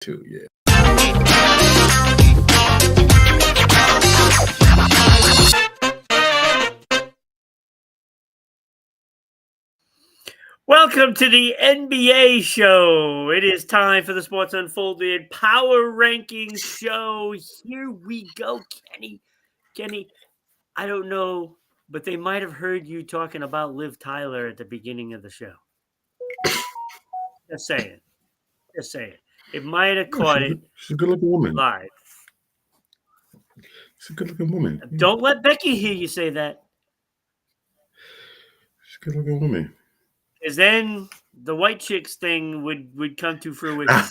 too. Yeah. Welcome to the NBA show. It is time for the Sports Unfolded Power Rankings show. Here we go, Kenny. Kenny, I don't know, but they might have heard you talking about Liv Tyler at the beginning of the show. Just saying. Just saying. It might have caught it. She's a good-looking woman. Live. She's a good-looking woman. Don't let Becky hear you say that. She's a good-looking woman. Because then the white chicks thing would come to fruition. All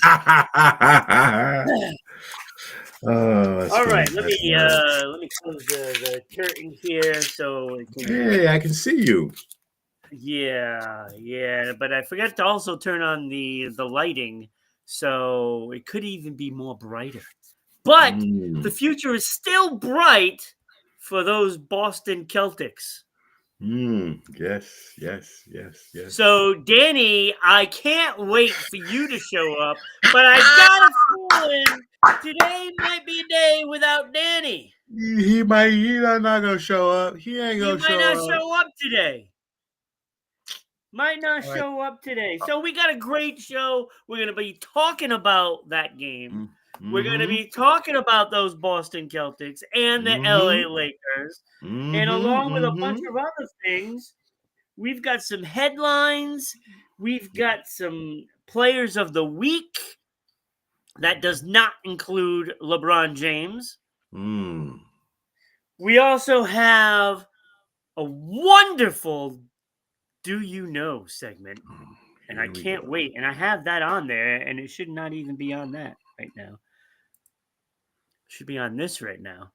right, let me close the curtain here so it can. Hey, I can see you. Yeah, but I forgot to also turn on the lighting, so it could even be more brighter. But the future is still bright for those Boston Celtics. Yes. So, Danny, I can't wait for you to show up, but I got a feeling today might be a day without Danny. He's not gonna show up. He ain't gonna show up. He might not show up today. Might not show up today. So we got a great show. We're going to be talking about that game. We're going to be talking about those Boston Celtics and the LA Lakers. And along with a bunch of other things, we've got some headlines. We've got some players of the week. That does not include LeBron James. We also have a wonderful Do You Know segment. And I can't wait. And I have that on there, and it should not even be on that right now. It should be on this right now.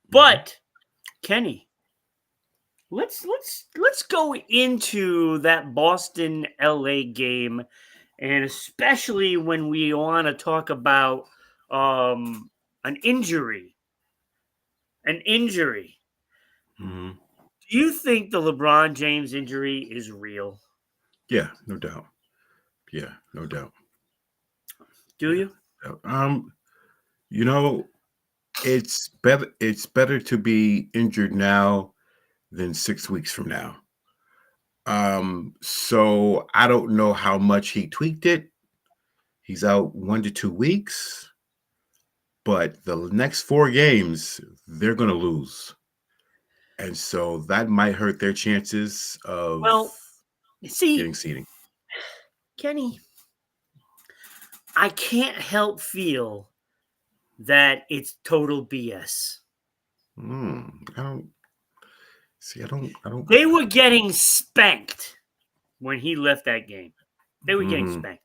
But Kenny, let's go into that Boston LA game, and especially when we want to talk about an injury. An injury. Mm-hmm. Do you think the LeBron James injury is real? Yeah, no doubt. Yeah, no doubt. Do you? You know, it's better to be injured now than 6 weeks from now. So I don't know how much he tweaked it. He's out 1 to 2 weeks, but the next 4 games they're going to lose. And so that might hurt their chances of getting seeding. Kenny, I can't help feel that it's total BS. I don't. They were getting spanked when he left that game. They were getting spanked.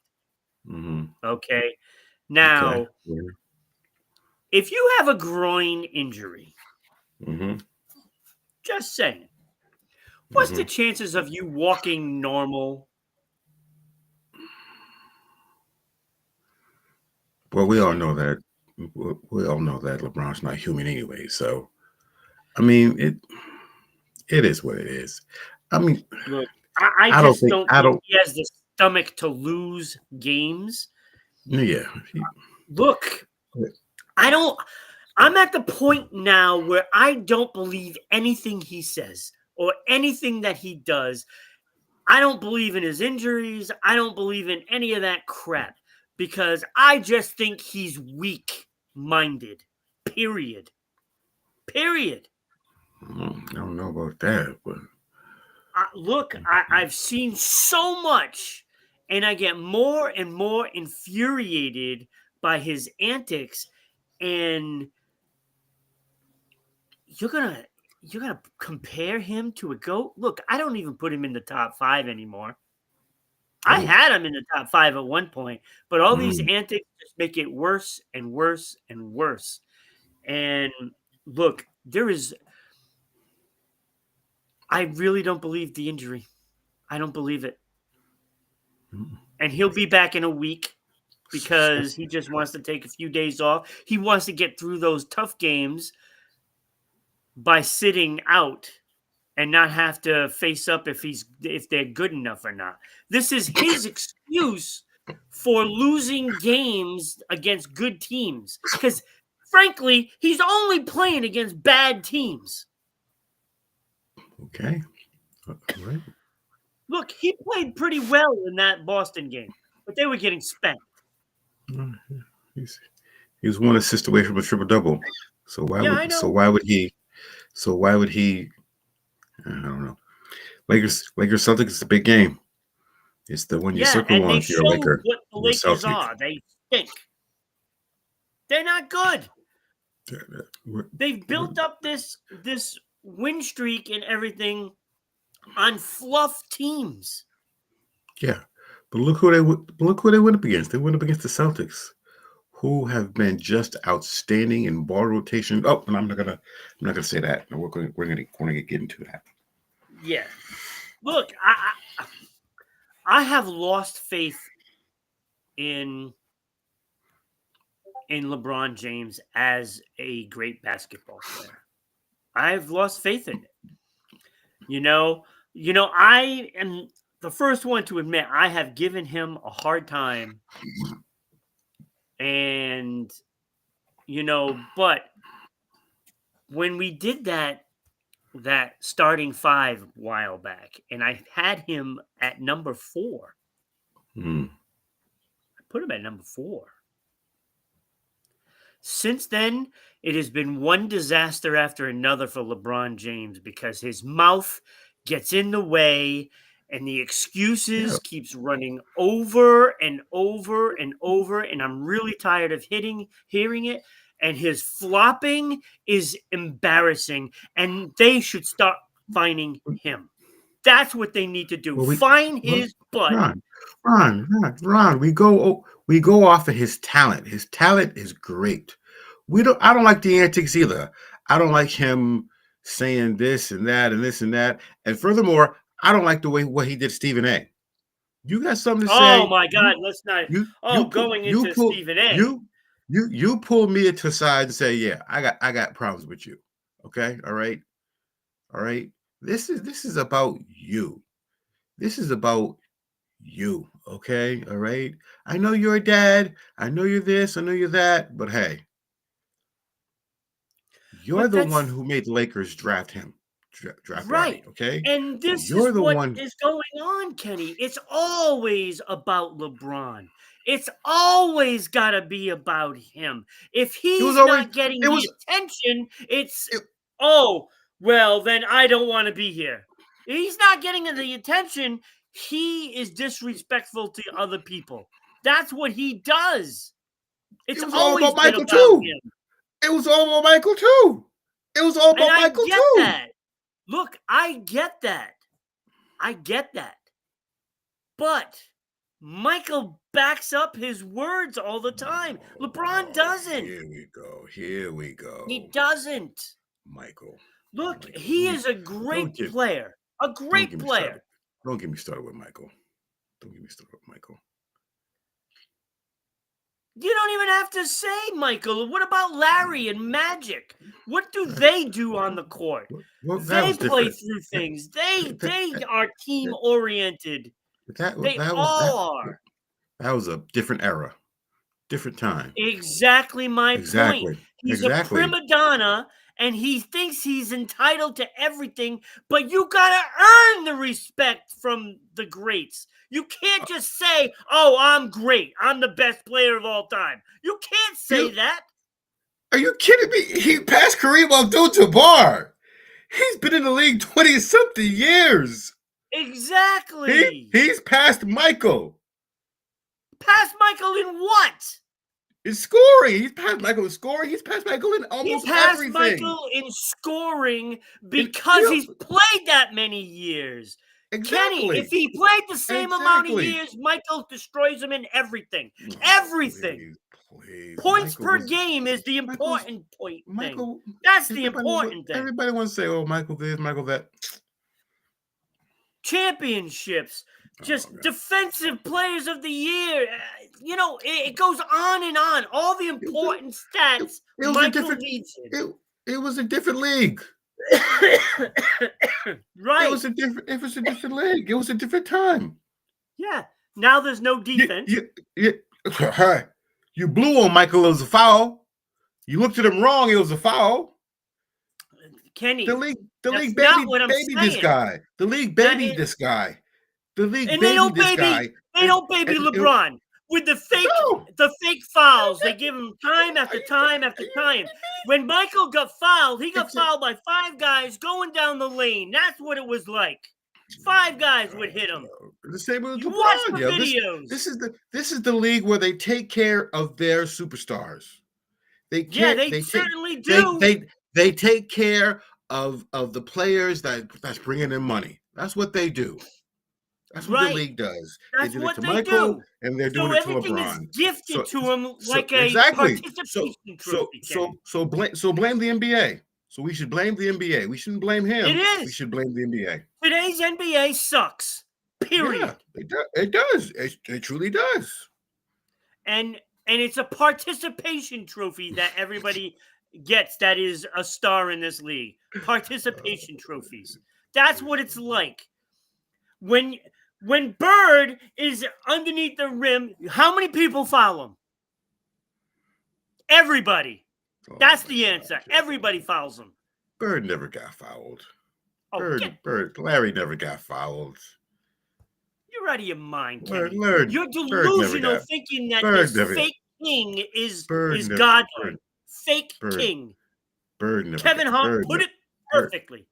Okay. Now, if you have a groin injury, just saying, what's the chances of you walking normal? Well, we all know that. We all know that LeBron's not human anyway. So, I mean, it is what it is. I mean, look, I don't think he has the stomach to lose games. Yeah. Look, I'm at the point now where I don't believe anything he says or anything that he does. I don't believe in his injuries. I don't believe in any of that crap because I just think he's weak-minded. Period. I don't know about that, but look, I've seen so much, and I get more and more infuriated by his antics, and you're gonna compare him to a GOAT? Look, I don't even put him in the top 5 anymore. I had him in the top 5 at one point, but all these antics just make it worse and worse and worse. And look, I really don't believe the injury. I don't believe it. And he'll be back in a week because he just wants to take a few days off. He wants to get through those tough games by sitting out and not have to face up if they're good enough or not. This is his excuse for losing games against good teams. Because, frankly, he's only playing against bad teams. Okay. All right. Look, he played pretty well in that Boston game, but they were getting spanked. He was one assist away from a triple double. So why would he? I don't know. Lakers Celtics is a big game. It's the when you circle and on they if you're a show Laker. what the Lakers are. They stink. They're not good. They've built up this win streak and everything on fluff teams. Yeah, but look who they went up against. They went up against the Celtics, who have been just outstanding in ball rotation. Oh, and I'm not gonna say that. No, we're gonna get into that. Yeah, look, I have lost faith in LeBron James as a great basketball player. I've lost faith in it. You know, I am the first one to admit I have given him a hard time. And, but when we did that starting five a while back, and I had him at number 4. I put him at number 4. Since then, it has been one disaster after another for LeBron James because his mouth gets in the way and the excuses keeps running over and over and over. And I'm really tired of hearing it. And his flopping is embarrassing. And they should start finding him. That's what they need to do. Find his butt. Ron, we go off of his talent. His talent is great. I don't like the antics either. I don't like him saying this and that and this and that. And furthermore, I don't like the way what he did Stephen A. You got something to say? Oh my God, let's not. Going into Stephen A. You pull me to the side and say, yeah, I got problems with you. Okay, all right. This is about you. This is about you. Okay, all right. I know you're a dad. I know you're this. I know you're that. But hey, you're the one who made the Lakers draft him. Draft right. Roddy, okay? And this is what is going on, Kenny. It's always about LeBron. It's always got to be about him. If he's not getting the attention, then I don't want to be here. If he's not getting the attention, he is disrespectful to other people. That's what he does. It's always all about Michael too. Him. It was all about Michael too. It was all about Michael too. That. Look, I get that. But Michael backs up his words all the time. LeBron doesn't. Here we go. He doesn't. Michael. Look, he is a great player. A great player. Don't get me started with Michael. You don't even have to say Michael. What about Larry and Magic? What do they do on the court? They play through things. They are team oriented. They all are. That was a different era, different time. Exactly my point. He's a prima donna, and he thinks he's entitled to everything. But you gotta earn the respect from the greats. You can't just say, "Oh, I'm great. I'm the best player of all time." You can't say that. Are you kidding me? He passed Kareem Abdul-Jabbar. He's been in the league 20-something years. Exactly. He's passed Michael. Passed Michael in what? In scoring. He's passed Michael in scoring. He's passed Michael in almost everything. He passed Michael in scoring because he's played that many years. Exactly. Kenny, if he played the same amount of years, Michael destroys him in everything. Everything. Please. Points per game is the important point thing. That's the important thing. Everybody wants to say, "Oh, Michael this, Michael that." Championships, defensive players of the year. It goes on and on. All the important stats. It was a different league. Right. It was a different league. It was a different time. Yeah. Now there's no defense. You blew on Michael. It was a foul. You looked at him wrong. It was a foul. Kenny, The league that's baby not what I'm this saying. guy. The league babied this guy. The league And babied this guy. They don't baby LeBron with the fake fouls. They give him time after time after time. When Michael got fouled, he got fouled by 5 guys going down the lane. That's what it was like. 5 guys would hit him. The same with You LeBron. watch the videos. This is the league where they take care of their superstars. They certainly do. They take care of the players that's bringing in money. That's what they do. That's what the league does. That's they did what it to they Michael, do. and they're doing it to LeBron. Everything is gifted to him like exactly. a participation trophy. So blame the NBA. So we should blame the NBA. We shouldn't blame him. It is. We should blame the NBA. Today's NBA sucks. Period. Yeah, it does. It truly does. And it's a participation trophy that everybody gets that is a star in this league. Participation trophies. That's what it's like. When Bird is underneath the rim, how many people foul him? Everybody. That's the answer. Everybody fouls him. Bird never got fouled. Larry never got fouled. You're out of your mind, Kenny. You're delusional thinking that this fake king is godlike. Fake king. Kevin Hart put it perfectly.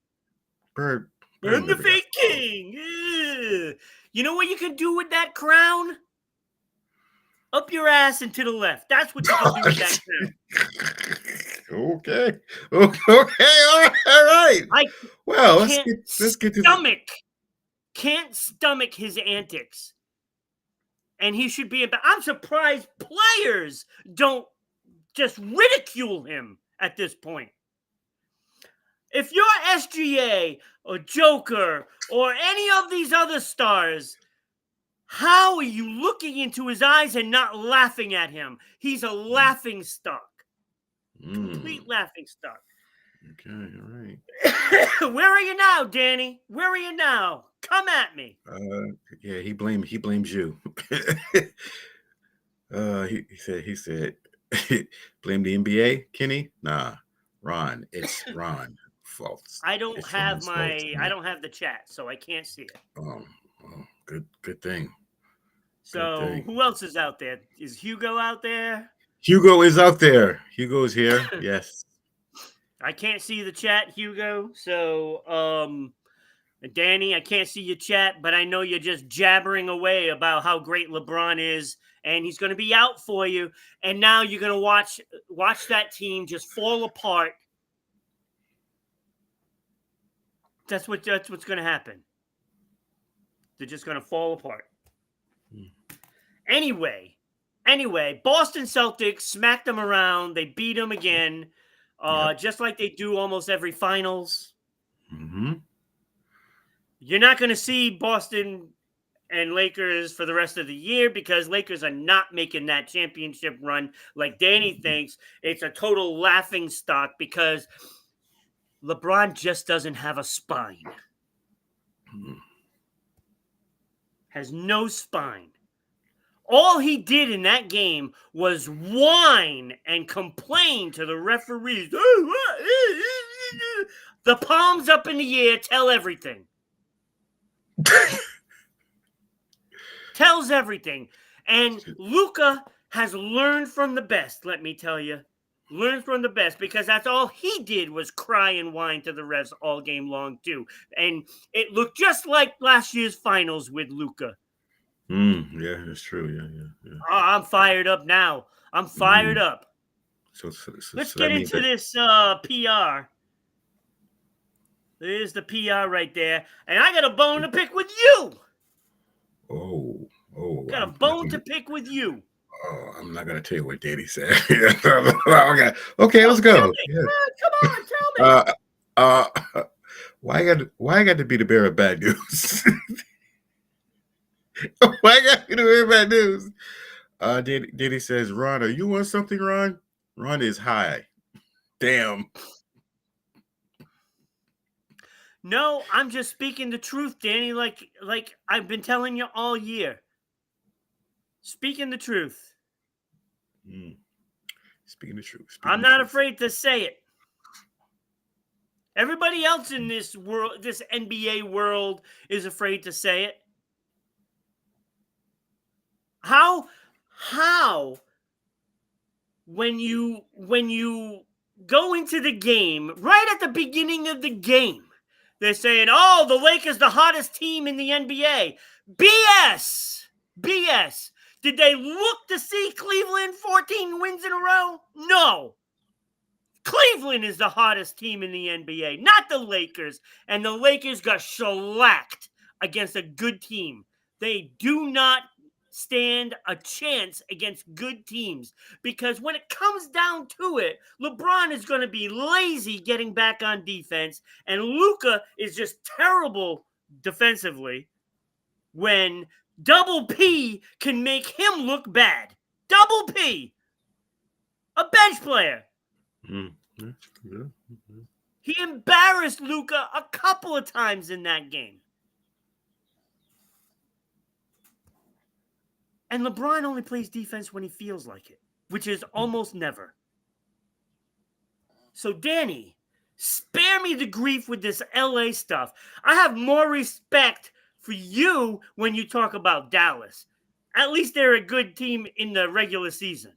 Bird the fake king. Yeah. You know what you can do with that crown? Up your ass and to the left. That's what you can do with that crown. Okay. All right. Let's get to can't stomach his antics. And he should be I'm surprised players don't just ridicule him at this point. If you're SGA or Joker or any of these other stars, how are you looking into his eyes and not laughing at him? He's a laughing stock. Complete laughing stock. Okay, all right. Where are you now, Danny? Where are you now? Come at me. Yeah, he blames you. He said blame the NBA, Kenny? Nah, Ron. It's Ron. Fault. I don't have the chat, so I can't see it. Oh, good thing. So who else is out there? Is Hugo out there? Hugo is out there. Hugo is here. Yes. I can't see the chat, Hugo. So, Danny, I can't see your chat, but I know you're just jabbering away about how great LeBron is, and he's going to be out for you. And now you're going to watch that team just fall apart. That's what's going to happen. They're just going to fall apart. Anyway, Boston Celtics smacked them around. They beat them again, just like they do almost every finals. Mm-hmm. You're not going to see Boston and Lakers for the rest of the year because Lakers are not making that championship run like Danny thinks. It's a total laughing stock because LeBron just doesn't have a spine. Has no spine. All he did in that game was whine and complain to the referees. The palms up in the air tell everything. Tells everything. And Luka has learned from the best, let me tell you. Learned from the best because that's all he did was cry and whine to the refs all game long too. And it looked just like last year's finals with Luka. Yeah, that's true. Yeah. Oh, I'm fired up now. I'm fired up. So let's get into this PR. There's the PR right there. And I got a bone to pick with you. Oh. Got a bone to pick with you. Oh, I'm not going to tell you what Danny said. Okay, let's go. Yeah. Come on, tell me. Why I got to be the bearer of bad news? Why I got to be the bearer of bad news? Danny says, Ron, are you on something, Ron? Ron is high. Damn. No, I'm just speaking the truth, Danny, like I've been telling you all year. Speaking the truth. Speaking the truth. I'm not afraid to say it. Everybody else in this world, this NBA world, is afraid to say it. How when you go into the game, right at the beginning of the game, they're saying, "Oh, the Lakers the hottest team in the NBA." BS. BS. Did they look to see Cleveland 14 wins in a row? No. Cleveland is the hottest team in the NBA, not the Lakers. And the Lakers got shellacked against a good team. They do not stand a chance against good teams because when it comes down to it, LeBron is going to be lazy getting back on defense, and Luka is just terrible defensively when Double P can make him look bad. Double P, a bench player. He embarrassed Luka a couple of times in that game. And LeBron only plays defense when he feels like it, which is almost never. So, Danny, spare me the grief with this LA stuff. I have more respect for you when you talk about Dallas. At least they're a good team in the regular season.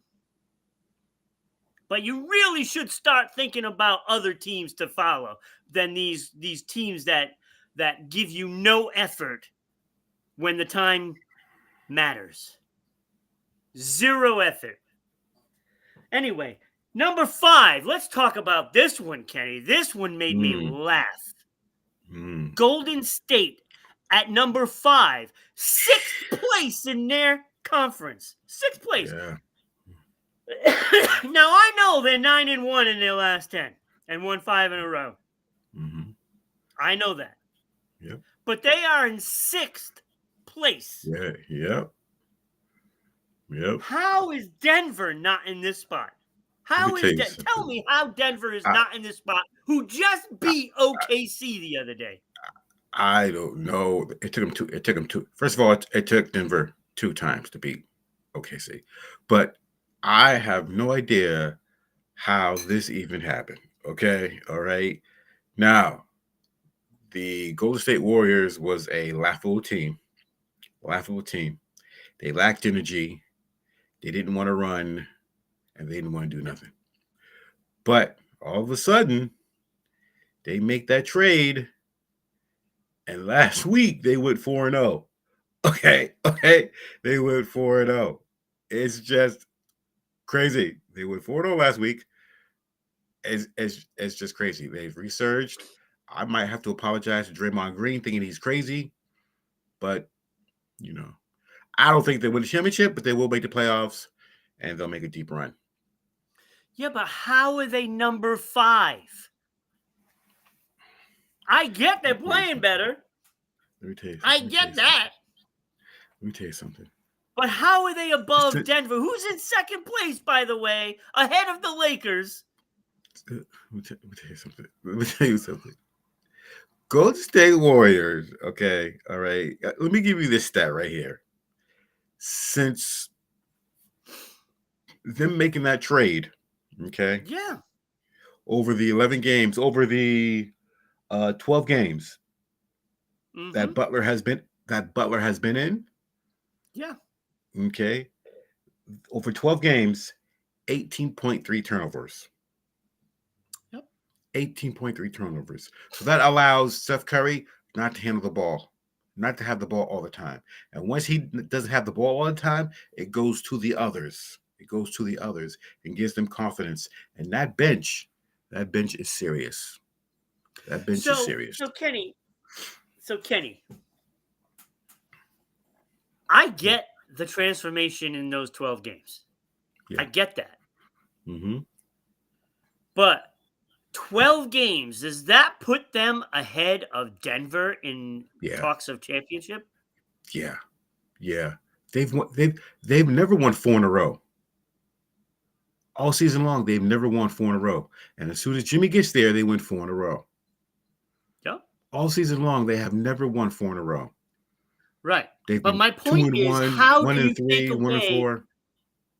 But you really should start thinking about other teams to follow than these teams that give you no effort when the time matters. Zero effort. Anyway, number 5. Let's talk about this one, Kenny. This one made me laugh. Golden State at number 5. 6th place in their conference. 6th place. Yeah. Now, I know they're 9-1 in their last 10 and won 5 in a row. I know that. Yep. But they are in 6th place. Yep. How is Denver not in this spot? How is tell me how Denver is not in this spot, who just beat OKC the other day? I don't know. It took them two. First of all, it took Denver 2 times to beat OKC. But I have no idea how this even happened. Okay. All right. Now, the Golden State Warriors was a laughable team. They lacked energy. They didn't want to run, and they didn't want to do nothing. But all of a sudden, they make that trade, and last week they went 4-0. Okay, they went 4-0. It's just crazy. They went 4-0 last week. It's just crazy. They've resurged. I might have to apologize to Draymond Green, thinking he's crazy, but I don't think they win the championship, but they will make the playoffs, and they'll make a deep run. Yeah, but how are they number 5? I get they're playing better. Let me tell you. I get that. Let me tell you something. But how are they above Denver? Who's in 2nd place, by the way, ahead of the Lakers? Let me tell you something. Golden State Warriors, okay, all right. Let me give you this stat right here. Since them making that trade, okay? Yeah. Over the 11 games, over the 12 games that Butler has been in. Yeah. Okay. Over 12 games, 18.3 turnovers. 18.3 turnovers. So that allows Steph Curry not to handle the ball, not to have the ball all the time. And once he doesn't have the ball all the time, it goes to the others. And gives them confidence. And that bench is serious. That bench is serious. So Kenny, I get the transformation in those 12 games. Yeah. I get that. But 12 games, does that put them ahead of Denver in talks of championship? Yeah. They've never won 4 in a row. All season long, they've never won 4 in a row. And as soon as Jimmy gets there, they win 4 in a row. Yep. All season long, they have never won 4 in a row. Right. They've But been my point is, 2-1, how do you 1-3, take 1-4. away?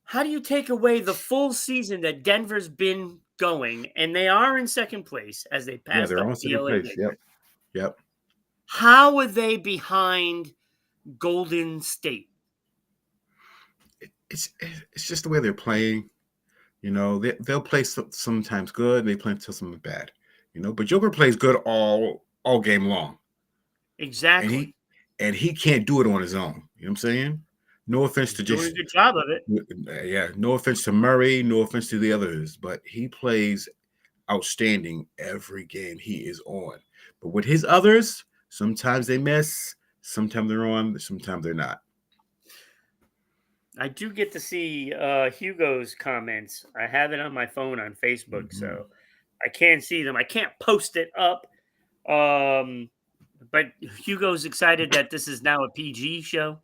How do you take away the full season that Denver's been going, and they are in second place as they Yeah, passed they're up on the second LA place. Lakers? Yep. How are they behind Golden State? It's just the way they're playing. You know, they'll play sometimes good, they play until something bad. You know, but Joker plays good all game long, and Exactly. he can't do it on his own. You know what I'm saying? No offense He's to doing a just good job of it. yeah, no offense to Murray, no offense to the others, but he plays outstanding every game he is on. But with his others, sometimes they miss, sometimes they're on, sometimes they're not. I do get to see Hugo's comments. I have it on my phone on Facebook, Mm-hmm. so I can see them. I can't post it up. But Hugo's excited that this is now a PG show.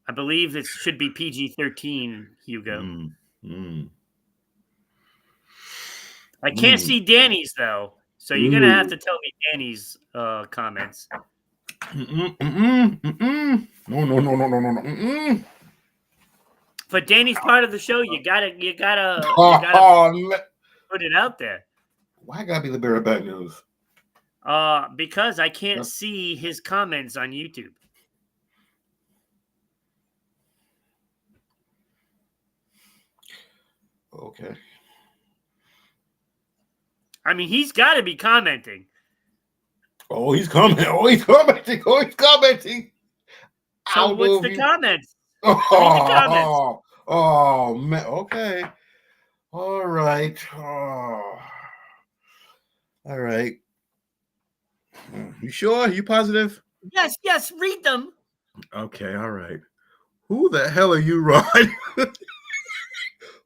I believe it should be PG-13, Hugo. I can't see Danny's though, so you're gonna have to tell me Danny's comments. No. But Danny's part of the show. You gotta put it out there. Why gotta be the bearer of bad news? Because I can't see his comments on YouTube. Okay. I mean, he's got to be commenting. Oh, he's commenting. So what's the comments? Oh, read the comments. Oh, man. Okay. All right. Oh. All right. You sure? You positive? Yes. Read them. Okay. All right. Who the hell are you, Rod?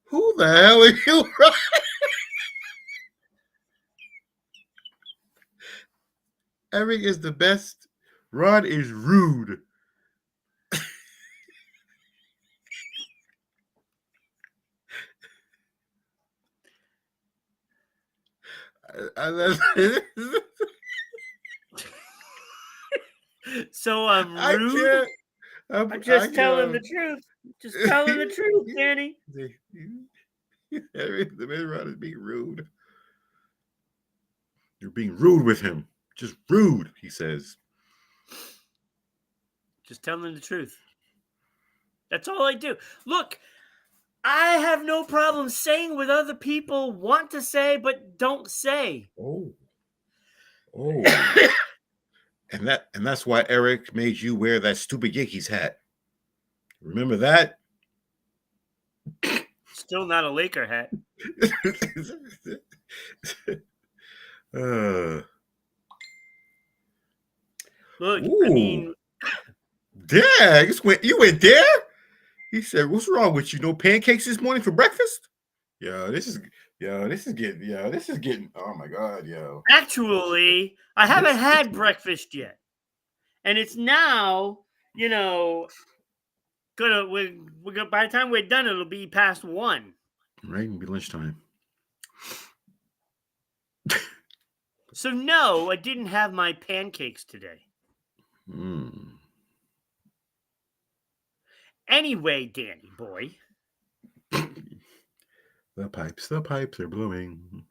Who the hell are you, Rod? Eric is the best. Rod is rude. So I'm rude. I'm just telling the truth. Just telling the truth, Danny. Rod is being rude. You're being rude with him. Just rude, he says. Just telling the truth. That's all I do. Look, I have no problem saying what other people want to say but don't say. Oh. And that's why Eric made you wear that stupid Yankees hat. Remember that? Still not a Laker hat. Look, Ooh. I mean, Dad, you went there? He said, "What's wrong with you? No pancakes this morning for breakfast?" This is getting. Oh my God, yo. Actually, I haven't had breakfast yet, and it's now, we're gonna by the time we're done, it'll be past 1. Right, it'll be lunchtime. So no, I didn't have my pancakes today. Anyway, Danny boy. The pipes are blooming.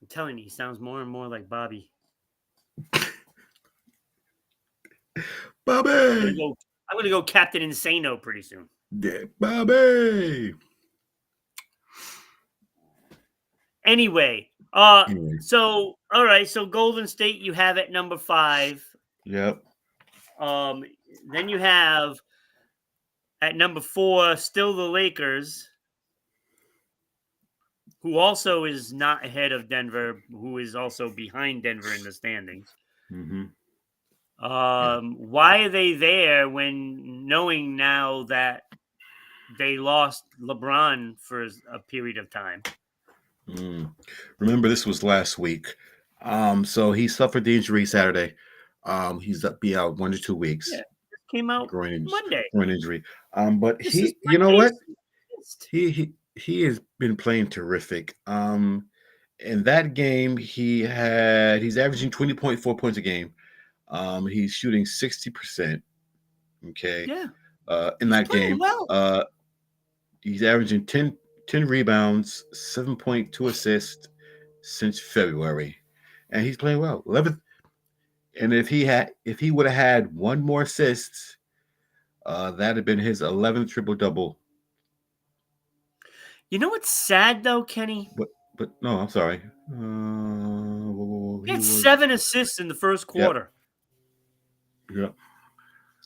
I'm telling you, he sounds more and more like Bobby. Bobby! I'm gonna go Captain Insano pretty soon. Yeah, Bobby! Anyway, so all right, so Golden State you have at number 5. Yep. Then you have at number 4 still the Lakers, who also is not ahead of Denver, who is also behind Denver in the standings. Mm-hmm. Why are they there when knowing now that they lost LeBron for a period of time? Remember, this was last week. So he suffered the injury Saturday. He's be out 1 to 2 weeks. Yeah, it came out Monday. Groin injury. But you know what? He has been playing terrific. In that game, he's averaging 20.4 points a game. He's shooting 60%. Okay. Yeah. In that game, well. he's averaging 10 rebounds, 7.2 assists since February, and he's playing well. 11th, and if he would have had one more assist, that'd have been his 11th triple double. You know what's sad though, Kenny? But no, I'm sorry. He had 7 assists in the first quarter. Yep.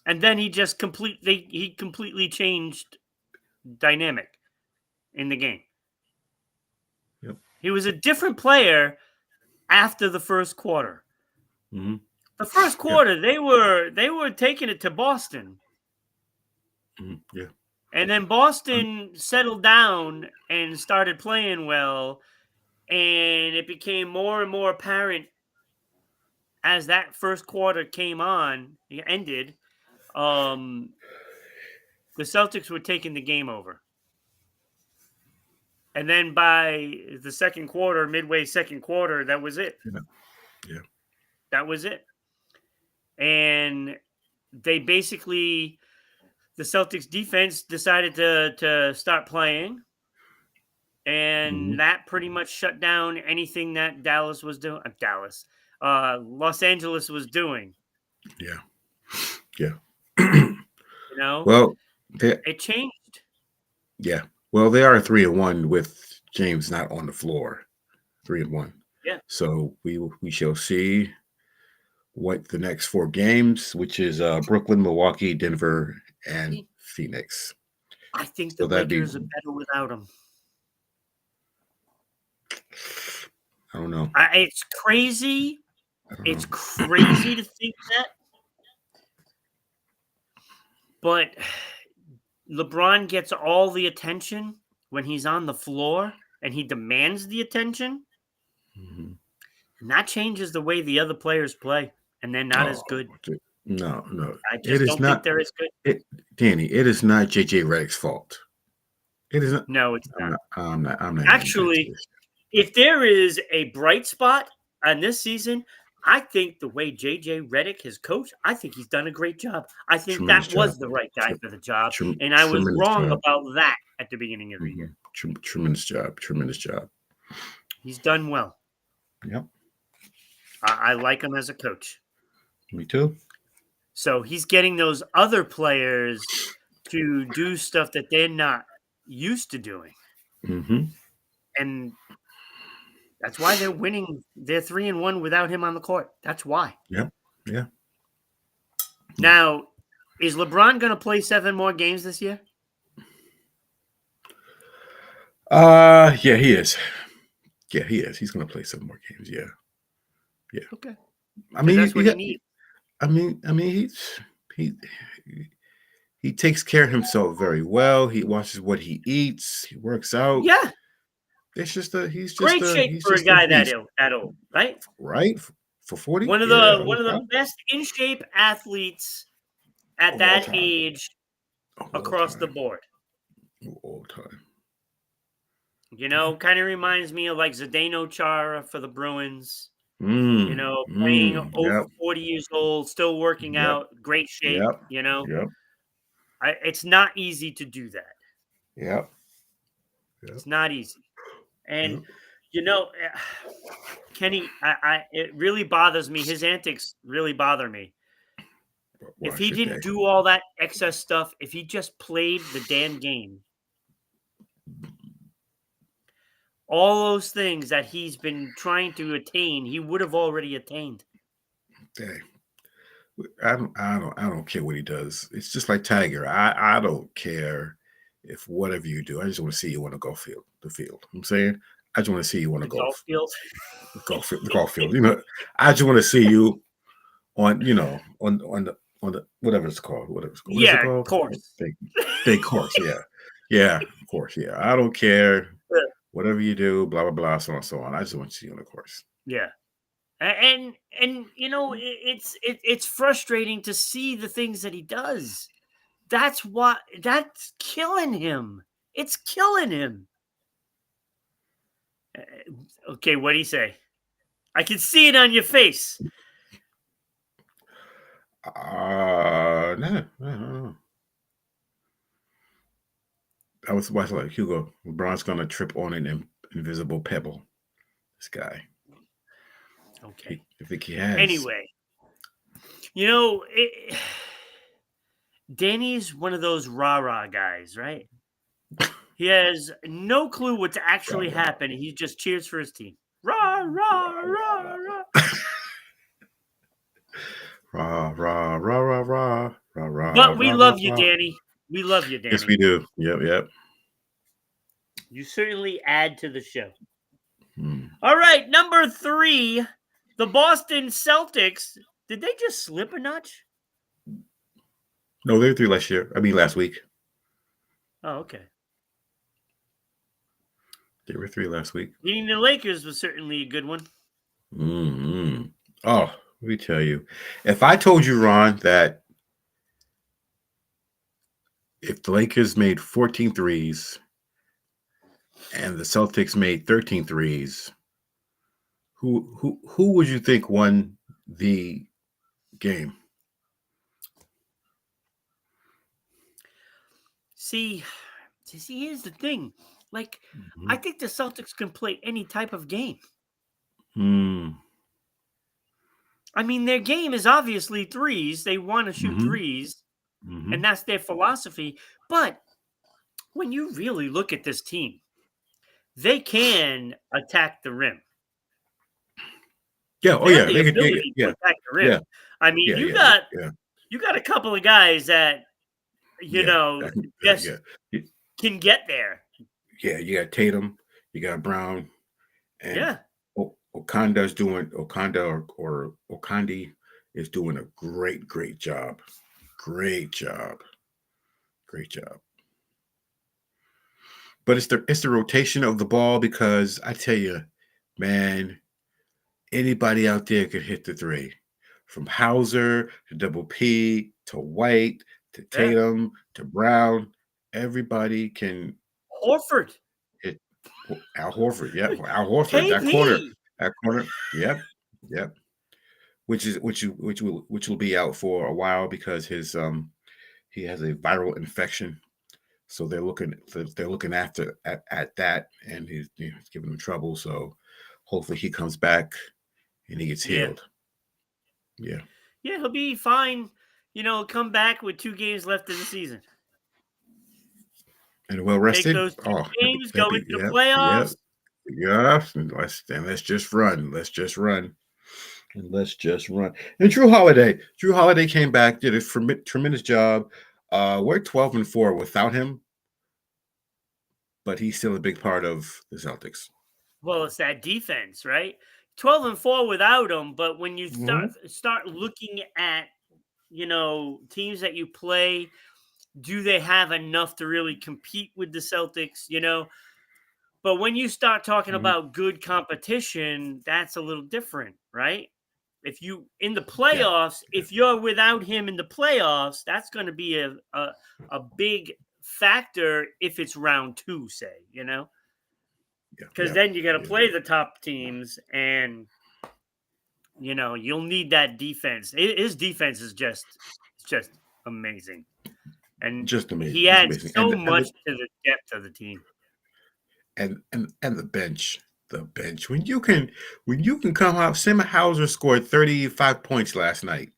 And then he completely changed dynamic in the game. Yep. He was a different player after the first quarter. Mm-hmm. The first quarter, they were taking it to Boston. Mm-hmm. Yeah. And then Boston settled down and started playing well, and it became more and more apparent as that first quarter ended. The Celtics were taking the game over. And then by the second quarter, midway second quarter, that was it. Yeah. That was it. And they basically, the Celtics defense decided to start playing. And that pretty much shut down anything that Dallas was doing. Los Angeles was doing. Yeah. Yeah. You know? Well, it changed. Yeah. Well, they are 3-1 with James not on the floor. 3-1. Yeah. So we shall see what the next 4 games, which is Brooklyn, Milwaukee, Denver, and Phoenix. I think the Lakers are better without him. I don't know. It's crazy. It's crazy to think that. But LeBron gets all the attention when he's on the floor, and he demands the attention. Mm-hmm. And that changes the way the other players play, and they're not as good. No. I just don't think they're as good. Danny, it is not JJ Redick's fault. It is not. No, it's not. I'm not. Actually, if there is a bright spot on this season, I think the way JJ Redick has coached, I think he's done a great job. I think that was the right guy for the job, and I was wrong about that at the beginning of the year. Tremendous job. He's done well. Yep. I like him as a coach. Me too. So he's getting those other players to do stuff that they're not used to doing. Mm-hmm. And that's why they're winning. They're 3-1 without him on the court. That's why. Yeah. Now, is LeBron going to play 7 more games this year? Yeah, he is. Yeah, he is. He's going to play 7 more games. Yeah. Okay. I mean, that's what he needs. I mean, he takes care of himself very well. He watches what he eats. He works out. Yeah. It's just he's great shape for a guy that old, right? Right, for 40. One of the best in shape athletes at that age across the board. All time. You know, kind of reminds me of like Zdeno Chara for the Bruins. You know, playing over 40 years old, still working out, great shape. You know, it's not easy to do that. Yep. It's not easy. And you know, Kenny, it really bothers me. His antics really bother me. If he didn't do all that excess stuff, if he just played the damn game, all those things that he's been trying to attain, he would have already attained. Dang. I don't care what he does. It's just like Tiger. I don't care if whatever you do. I just want to see you on the golf field. The field. I'm saying I just want to see you on the golf field. The golf field. You know, I just want to see you on the whatever it's called. Yeah, course. Big course. Yeah, of course. Yeah, I don't care. Whatever you do, blah blah blah, so on and so on. I just want to see you on the course. Yeah. And you know, it's frustrating to see the things that he does. That's killing him. It's killing him. Okay, what do you say? I can see it on your face. No. I was watching like Hugo. LeBron's gonna trip on an invisible pebble. This guy. Okay. I think he has. Anyway, Danny's one of those rah-rah guys, right? He has no clue what's actually happening. He just cheers for his team. Rah, rah, rah, rah. Rah, rah, rah, rah, rah, rah, rah. But we rah, love rah, you, rah. Danny. We love you, Danny. Yes, we do. Yep. You certainly add to the show. Hmm. All right, number 3, the Boston Celtics. Did they just slip a notch? No, they were 3 last year. I mean, last week. Oh, okay. They were 3 last week. Beating the Lakers was certainly a good one. Mm-hmm. Oh, let me tell you. If I told you, Ron, that if the Lakers made 14 threes and the Celtics made 13 threes, who would you think won the game? See, here's the thing. Like, I think the Celtics can play any type of game. I mean, their game is obviously threes. They want to shoot threes, and that's their philosophy. But when you really look at this team, they can attack the rim. Yeah. They have the ability to attack the rim. Yeah. I mean, you got a couple of guys that can get there. Yeah, you got Tatum, you got Brown, and Okandi is doing a great job. Great job. But it's the rotation of the ball, because I tell you, man, anybody out there could hit the three. From Hauser to Double P to White to Tatum to Brown, everybody can. Horford. Al Horford, Al Horford. That corner, yep. Which will be out for a while because he has a viral infection, so they're looking after at that, and he's giving him trouble. So hopefully he comes back and he gets healed. Yeah, he'll be fine. Come back with 2 games left in the season. And well rested. Take those 2 games, go into the playoffs. And let's just run. And Drew Holiday came back, did a tremendous job. We're 12-4 without him, but he's still a big part of the Celtics. Well, it's that defense, right? 12-4 without him, but when you start looking at teams that you play, do they have enough to really compete with the Celtics? But when you start talking about good competition, that's a little different, right? If you in the playoffs, if you're without him in the playoffs, that's going to be a big factor if it's round 2, say, because then you got to play the top teams, and you'll need that defense. His defense is just amazing, and just amazing. He adds so much to the depth of the team, and the bench. The bench. When you can come out, Sam Hauser scored 35 points last night.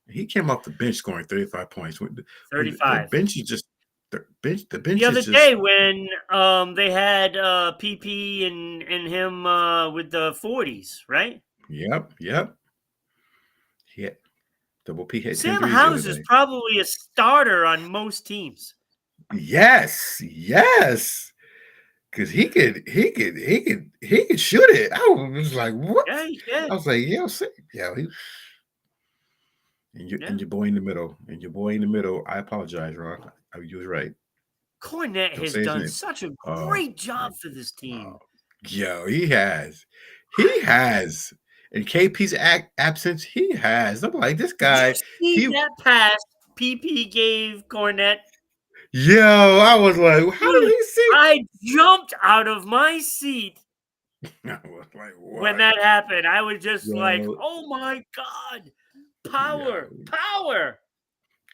He came off the bench scoring 35 points. 35. The bench is just the bench. The other day when they had PP and him with the 40s, right? Yep. Yeah. Double P hit. Sam Hauser is probably a starter on most teams. Yes. Because he could shoot it. I was like, what? Yeah, he can. I was like, and your boy in the middle. I apologize, Ron. You was right. Cornette has done such a great job for this team. He has. In KP's absence, he has. I'm like, this guy. Did you see that pass PP gave Cornette? I was like, how did he see? I jumped out of my seat. I was like, what? When that happened, I was just like, oh my God. Power.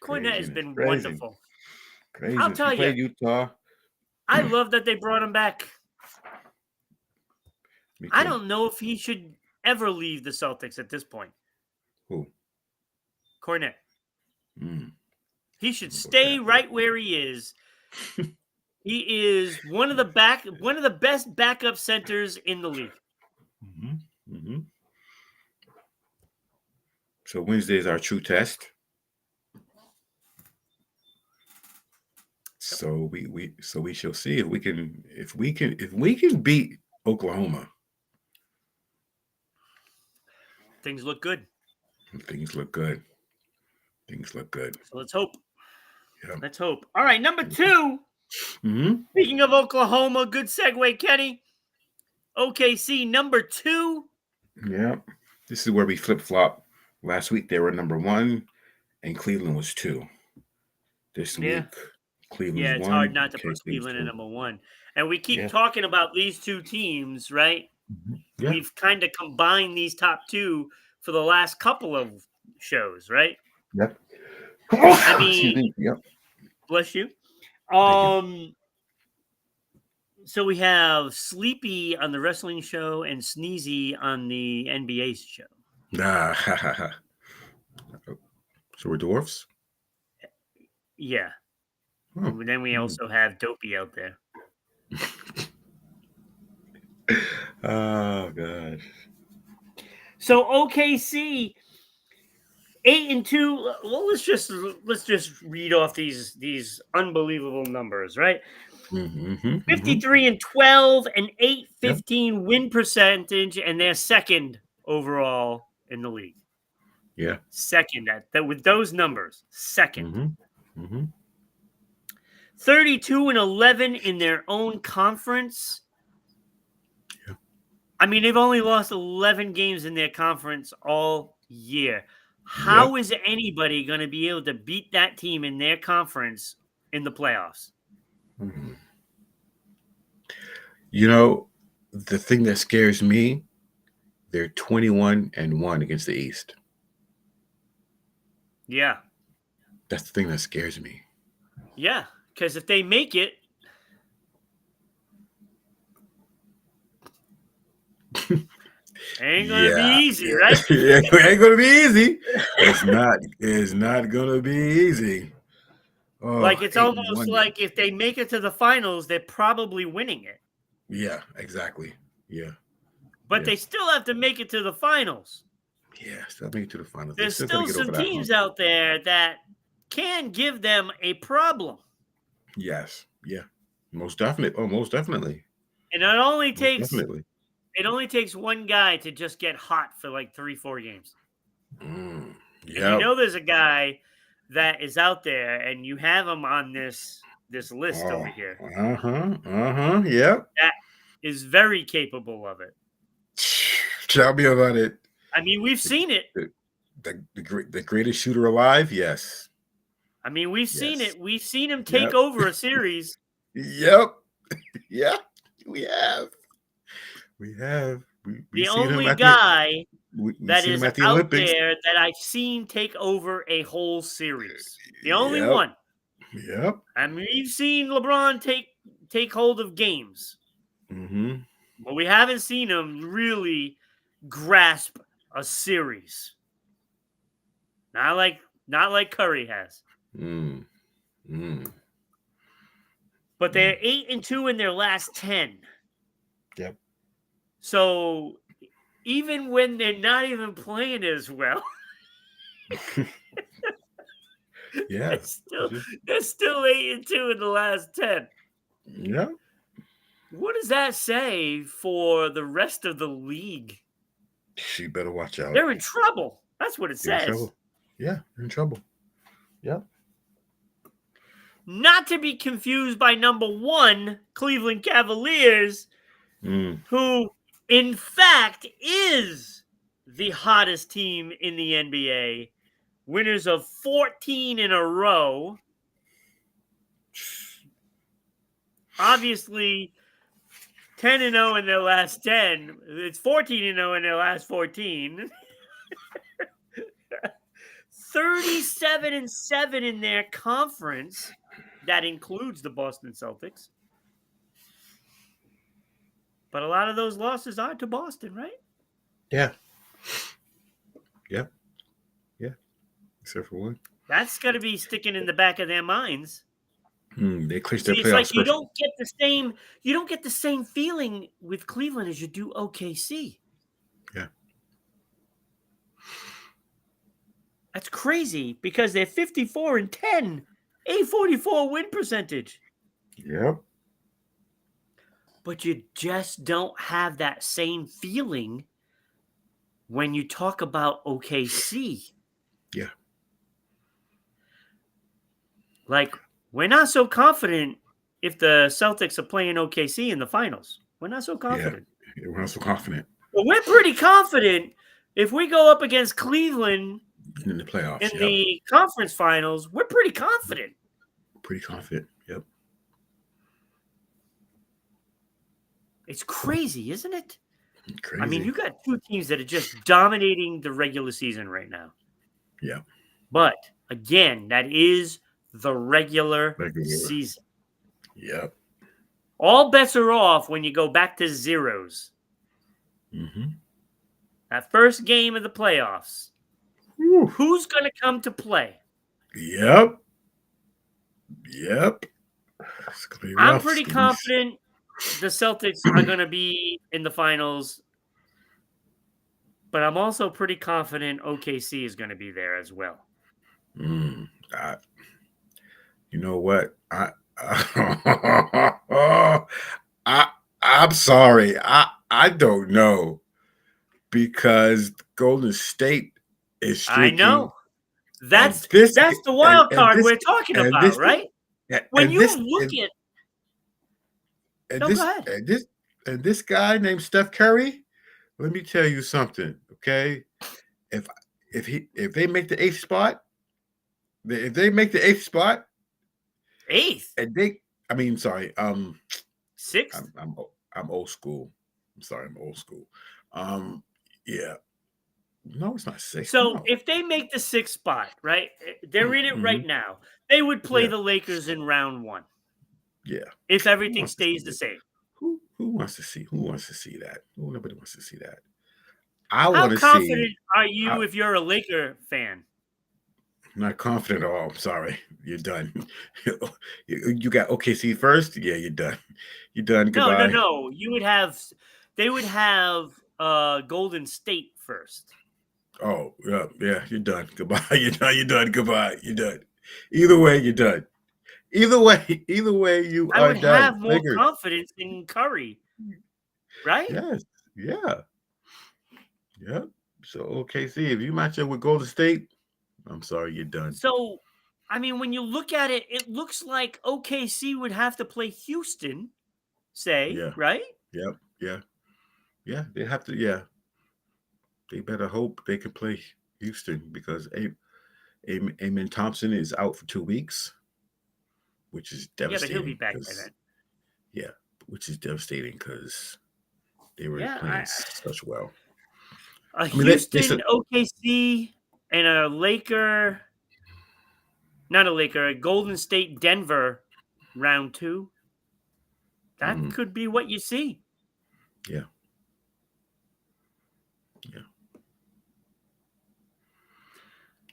Cornette has been wonderful. Crazy. I'll tell you, Utah. I love that they brought him back. I don't know if he should ever leave the Celtics at this point. Who? Cornette. He should stay right where he is. He is one of the best backup centers in the league. So Wednesday is our true test. So we shall see if we can beat Oklahoma. Things look good. So let's hope. Yeah. Let's hope. All right, number 2. Speaking of Oklahoma, good segue, Kenny. OKC, number 2. Yeah. This is where we flip-flop. Last week they were number 1, and Cleveland was 2. This week, Cleveland's 1. It's hard not to put Cleveland at number 1. And we keep talking about these two teams, right? Yeah. We've kind of combined these top 2 for the last couple of shows, right? Yep. I mean, bless you. So we have Sleepy on the wrestling show and Sneezy on the NBA show. So we're dwarfs? Yeah. And then we also have Dopey out there. Oh, God. So OKC 8-2. Well, let's just read off these unbelievable numbers, right? 53-12 and 815 win percentage, and they're second overall in the league. Yeah, second that with those numbers, second. 32-11 in their own conference. Yeah. I mean, they've only lost 11 games in their conference all year. How is anybody going to be able to beat that team in their conference in the playoffs? You know, the thing that scares me, they're 21-1 against the East. Yeah. That's the thing that scares me. Yeah, because if they make it, ain't gonna be easy, right? It ain't gonna be easy. It's not gonna be easy. Oh, like it's almost like if they make it to the finals, they're probably winning it. Yeah, exactly. Yeah. But they still have to make it to the finals. Yeah, still make it to the finals. There's still some teams out there that can give them a problem. Yes. Yeah. Most definitely. Oh, most definitely. And it only takes one guy to just get hot for like 3-4 games. Yeah. You know there's a guy that is out there, and you have him on this list over here. Yep. That is very capable of it. Tell me about it. I mean, we've seen it. The greatest shooter alive, yes. I mean, we've seen it. We've seen him take over a series. Yep. Yeah, we have. The only guy that is out there that I've seen take over a whole series. The only one. Yep. I mean, we've seen LeBron take hold of games. But we haven't seen him really grasp a series. Not like Curry has. But they're 8-2 in their last 10. Yep. So even when they're not even playing as well, they're still 8-2 in the last 10. Yeah. What does that say for the rest of the league? She better watch out. They're in trouble. That's what it says. Yeah, they're in trouble. Yep. Not to be confused by number 1, Cleveland Cavaliers, who, in fact, is the hottest team in the NBA. Winners of 14 in a row. Obviously, 10-0 in their last 10. It's 14-0 in their last 14. 37-7 in their conference. That includes the Boston Celtics. But a lot of those losses are to Boston, right? Yeah. Yeah. Yeah. Except for one. That's got to be sticking in the back of their minds. They clinched their See, it's playoff like you spot. don't get the same feeling with Cleveland as you do OKC. Yeah. That's crazy because they're 54-10, .844 win percentage. Yep. But you just don't have that same feeling when you talk about OKC. Yeah. Like, we're not so confident if the Celtics are playing OKC in the finals. We're not so confident. Yeah. We're not so confident. But we're pretty confident if we go up against Cleveland In the playoffs. in the conference finals. We're pretty confident. Pretty confident. Yep. It's crazy, isn't it? Crazy. I mean, you got two teams that are just dominating the regular season right now. Yeah. But again, that is the regular season. Yep. All bets are off when you go back to zeros. Mm-hmm. That first game of the playoffs. Whew. Who's going to come to play? Yep. Yep. I'm pretty confident the Celtics are going to be in the finals. But I'm also pretty confident OKC is going to be there as well. You know what? I'm sorry. I don't know, because Golden State is streaking. I know. That's the wild card we're talking about, right? When you look at... go ahead. And this guy named Steph Curry, let me tell you something, okay? If they make the eighth spot, and sixth. I'm old school. I'm sorry, I'm old school. Yeah. No, it's not sixth. So if they make the sixth spot, right? They're in it right now. They would play the Lakers in round one. Yeah. If everything stays the same. Who wants to see that? Nobody wants to see that. How confident are you if you're a Laker fan? Not confident at all. I'm sorry. You're done. You got OKC first? Yeah, you're done. You're done. Goodbye. No. They would have Golden State first. Oh, yeah, you're done. Goodbye. You're done. Goodbye. You're done. Either way, you're done. Either way, you I are would done. have more confidence in Curry. Right? Yes. Yeah. Yep. So OKC, if you match up with Golden State, I'm sorry, you're done. So, I mean, when you look at it, it looks like OKC would have to play Houston, right? Yep. Yeah, they have to. Yeah, they better hope they can play Houston, because Amen Thompson is out for 2 weeks, which is devastating. Yeah, but he'll be back by then. Yeah, which is devastating because they were playing such well. Houston, OKC, and a Golden State, Denver, round 2. That could be what you see. Yeah.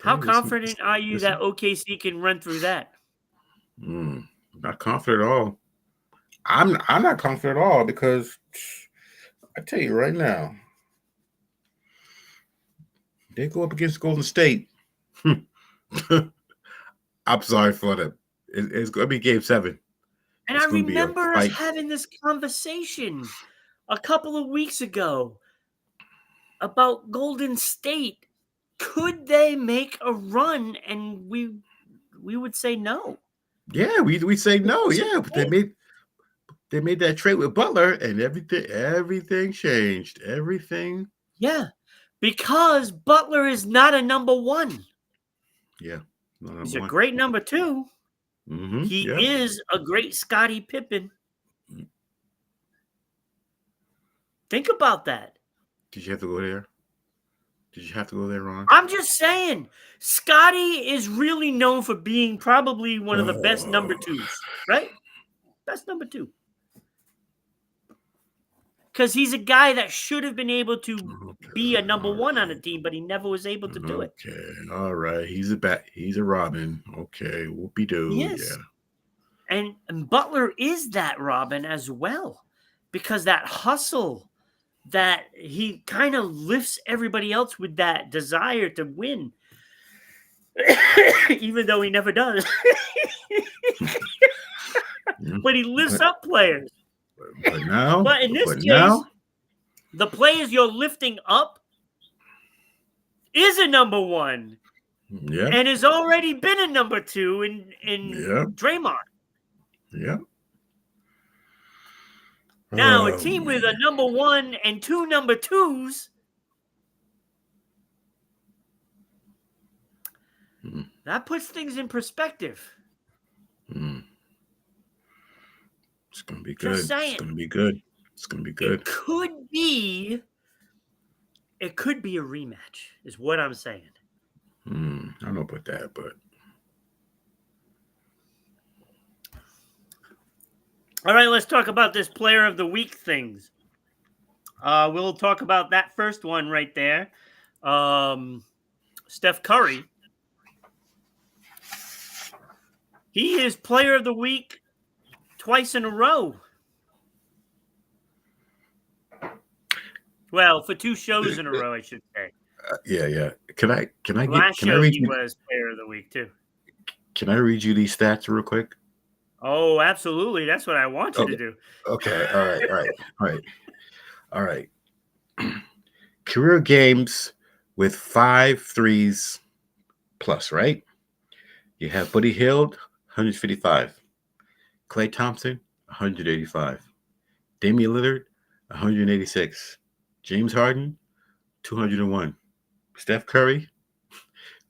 How confident are you that OKC can run through that? Not confident at all. I'm not confident at all, because I tell you right now, they go up against Golden State. I'm sorry for them. It's going to be Game 7. And I remember us having this conversation a couple of weeks ago about Golden State. Could they make a run? And we would say no. Yeah, we'd say no. Yeah, but they made that trade with Butler, and everything changed. Everything. Yeah, because Butler is not a number 1. Yeah, he's a great number 2. Mm-hmm. He is a great Scottie Pippen. Think about that. Did you have to go there? Did you have to go there, Ron? I'm just saying, Scotty is really known for being probably one of the best number twos, right? Best number two. Because he's a guy that should have been able to be a number one on a team, but he never was able to do it. Okay, all right. He's a Robin. Okay, whoopie doo. Yes. Yeah. And Butler is that Robin as well, because that hustle that he kind of lifts everybody else with that desire to win, even though he never does. But he lifts up players. But in this case, the players you're lifting up is a number one. Yeah. And has already been a number two in Draymond. Yeah. Now, a team with a number one and two number twos, that puts things in perspective. It's going to be good. It's going to be good. It's going to be good. It could be a rematch, is what I'm saying. I don't know about that, but. All right, let's talk about this player of the week things. We'll talk about that first one right there. Steph Curry. He is player of the week twice in a row. Well, for 2 shows in a row, I should say. Yeah. Can I Last show he was player of the week too. Can I read you these stats real quick? Oh, absolutely. That's what I want you to do. Okay. All right. Career games with 5 threes plus, right? You have Buddy Hield, 155. Klay Thompson, 185. Damian Lillard, 186. James Harden, 201. Steph Curry,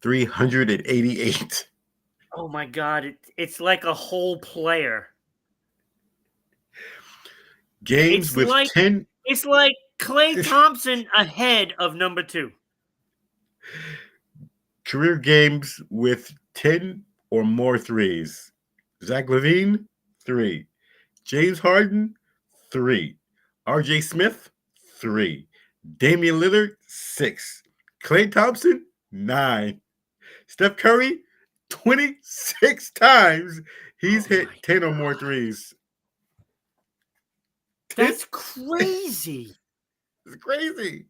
388. Oh my God, it's like a whole player. Games with 10. It's like Klay Thompson ahead of number 2. Career games with 10 or more threes. Zach LaVine, 3. James Harden, 3. RJ Smith, 3. Damian Lillard, 6. Klay Thompson, 9. Steph Curry, 26 times he's hit 10 or more threes. That's crazy. It's crazy.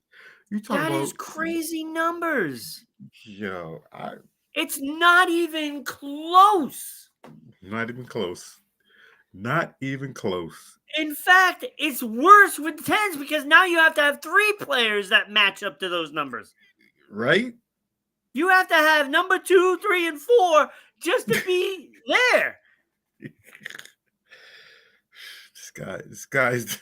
That is crazy numbers. Yo, it's not even close. Not even close. Not even close. In fact, it's worse with 10s because now you have to have 3 players that match up to those numbers. Right? You have to have number 2, 3, and 4 just to be there. This guy's.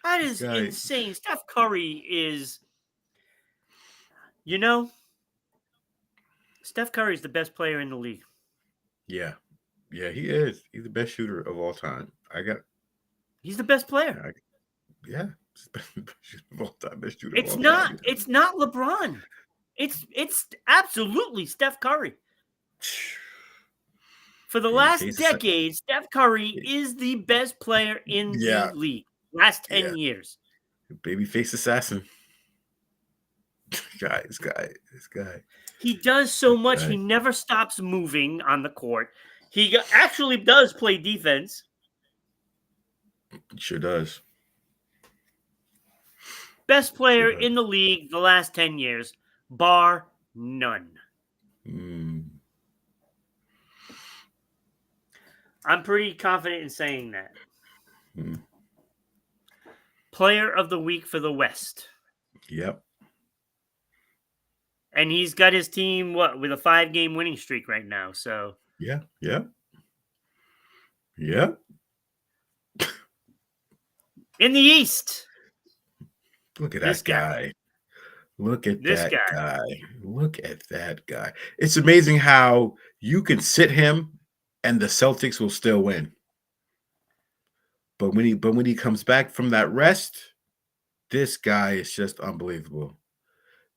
That is insane. Steph Curry is, Steph Curry is the best player in the league. Yeah, he is. He's the best shooter of all time. He's the best player. Yeah, he's the best shooter of all time. Best shooter. It's not. It's not LeBron. It's absolutely Steph Curry. For the last decade, Steph Curry is the best player in the league. Last 10 years. Babyface assassin. This guy. He does so much. He never stops moving on the court. He actually does play defense. He sure does. Best player in the league the last 10 years, bar none. I'm pretty confident in saying that. Player of the week for the West. Yep. And he's got his team, with a 5-game winning streak right now. So Yeah. In the East. Look at that guy. Look at that guy. Look at that guy. It's amazing how you can sit him and the Celtics will still win. But when he comes back from that rest, this guy is just unbelievable.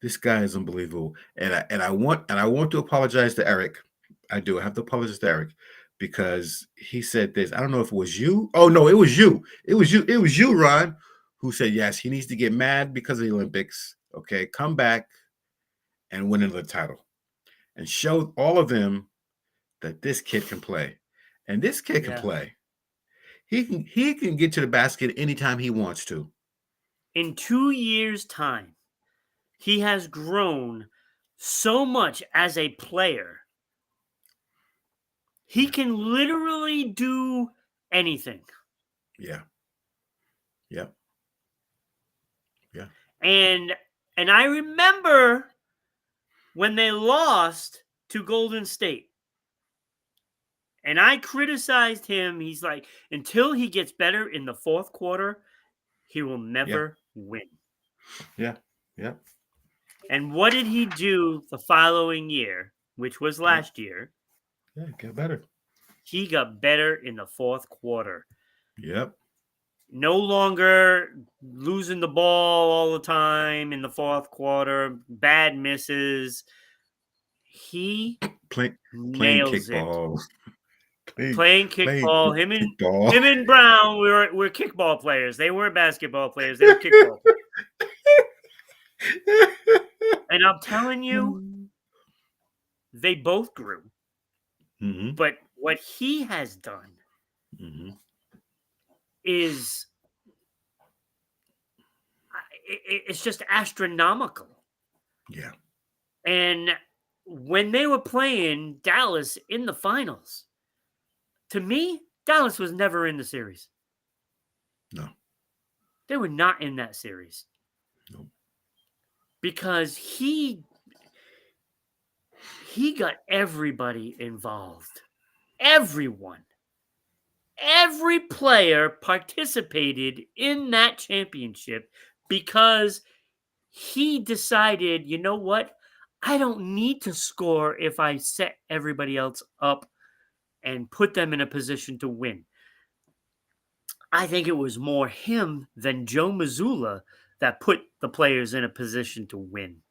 This guy is unbelievable. And I want to apologize to Eric. I do. I have to apologize to Eric because he said this. I don't know if it was you. Oh no, it was you. It was you. It was you, Ron, who said yes. He needs to get mad because of the Olympics. Okay, come back and win another title, and show all of them that this kid can play, and this kid can play. He can get to the basket anytime he wants to. In 2 years' time, he has grown so much as a player. He can literally do anything. Yeah. Yeah. Yeah. And I remember when they lost to Golden State. And I criticized him. He's like, until he gets better in the fourth quarter, he will never win. Yeah. Yeah. And what did he do the following year, which was last year? Yeah, get better. He got better in the fourth quarter. Yep. No longer losing the ball all the time in the fourth quarter, bad misses. He playing nails it. kickball. Playing kickball. Him and Brown were kickball players. They weren't basketball players. They were kickball players. And I'm telling you, they both grew. Mm-hmm. But what he has done is it's just astronomical. Yeah. And when they were playing Dallas in the finals, to me, Dallas was never in the series. No. They were not in that series. Nope. Because he got everybody involved. Everyone. Every player participated in that championship because he decided, you know what? I don't need to score if I set everybody else up and put them in a position to win. I think it was more him than Joe Mazzulla that put the players in a position to win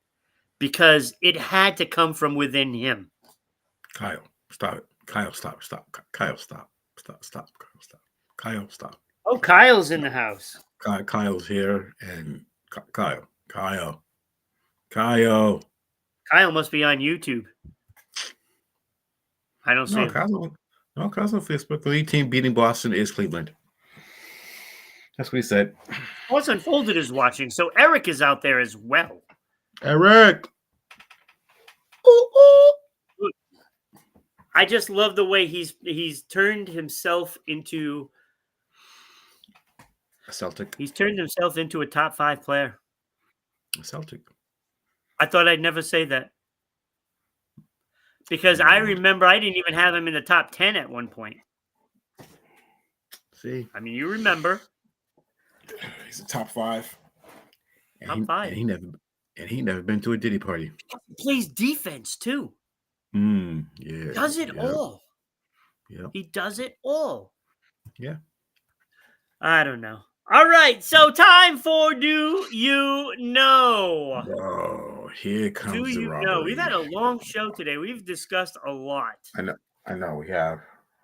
because it had to come from within him. Kyle, stop it. Kyle, stop. Kyle, stop. Stop. Kyle, stop. Oh, Kyle's in the house. Kyle's here, and Kyle. Kyle must be on YouTube. I don't see him. Kyle's on Facebook. The lead team beating Boston is Cleveland. That's what he said. What's Unfolded is watching, so Eric is out there as well. Eric! I just love the way he's turned himself into a Celtic. He's turned himself into a top 5 player. A Celtic. I thought I'd never say that. Because I remember I didn't even have him in the top 10 at one point. See? I mean, you remember. He's a top 5. Top 5. And he never been to a Diddy party. He plays defense too. Yeah. Does it all. Yeah. He does it all. Yeah. I don't know. All right, so time for Do You Know? Oh, here comes Do the You robbery. Know? We've had a long show today. We've discussed a lot. I know we have.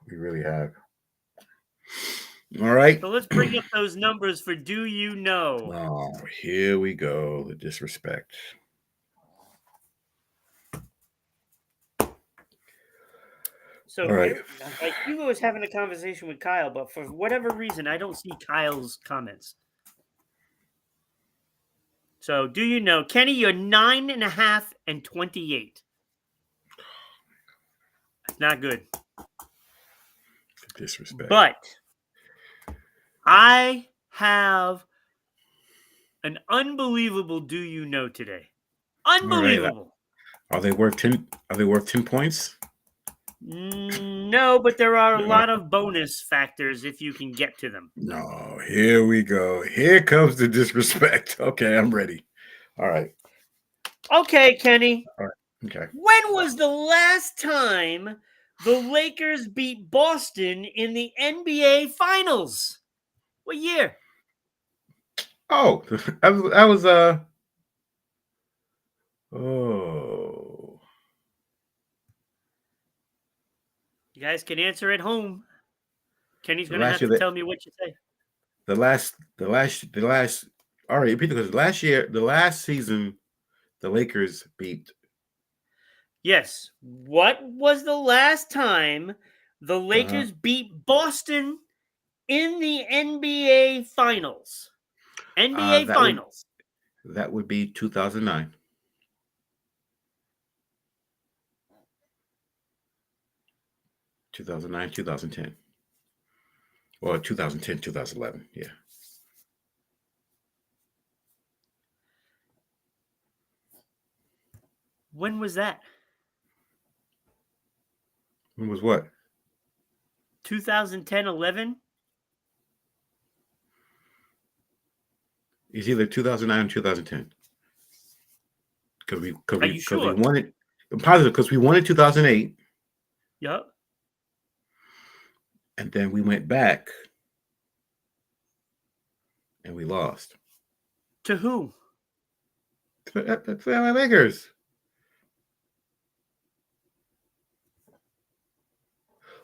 We really have. All right. So let's bring up those numbers for Do You Know? Oh, here we go. The disrespect. So, right. like Hugo was having a conversation with Kyle, but for whatever reason, I don't see Kyle's comments. So, Do You Know? Kenny, you're 9.5 and 28. Not good. Disrespect. But I have an unbelievable Do You Know today. Unbelievable. Right. Are they worth 10? Are they worth 10 points? No, but there are a lot of bonus factors if you can get to them. No, here we go. Here comes the disrespect. Okay, I'm ready. All right. Okay, Kenny. All right. Okay. When was the last time the Lakers beat Boston in the NBA Finals? What year? Oh, that was Oh. You guys can answer at home. Kenny's going to Last have year, to tell me what you say. the last. All right, repeat, because the last season, the Lakers beat. Yes. What was the last time the Lakers beat Boston in the NBA Finals? NBA Finals. That would be 2009. 2009, 2010. Or 2010, 2011. Yeah. When was that? When was what? 2010-11? It's either 2009 or 2010. Are you sure? We won it. I'm positive because we won in 2008. Yep. And then we went back and we lost. To who? To the LA Lakers.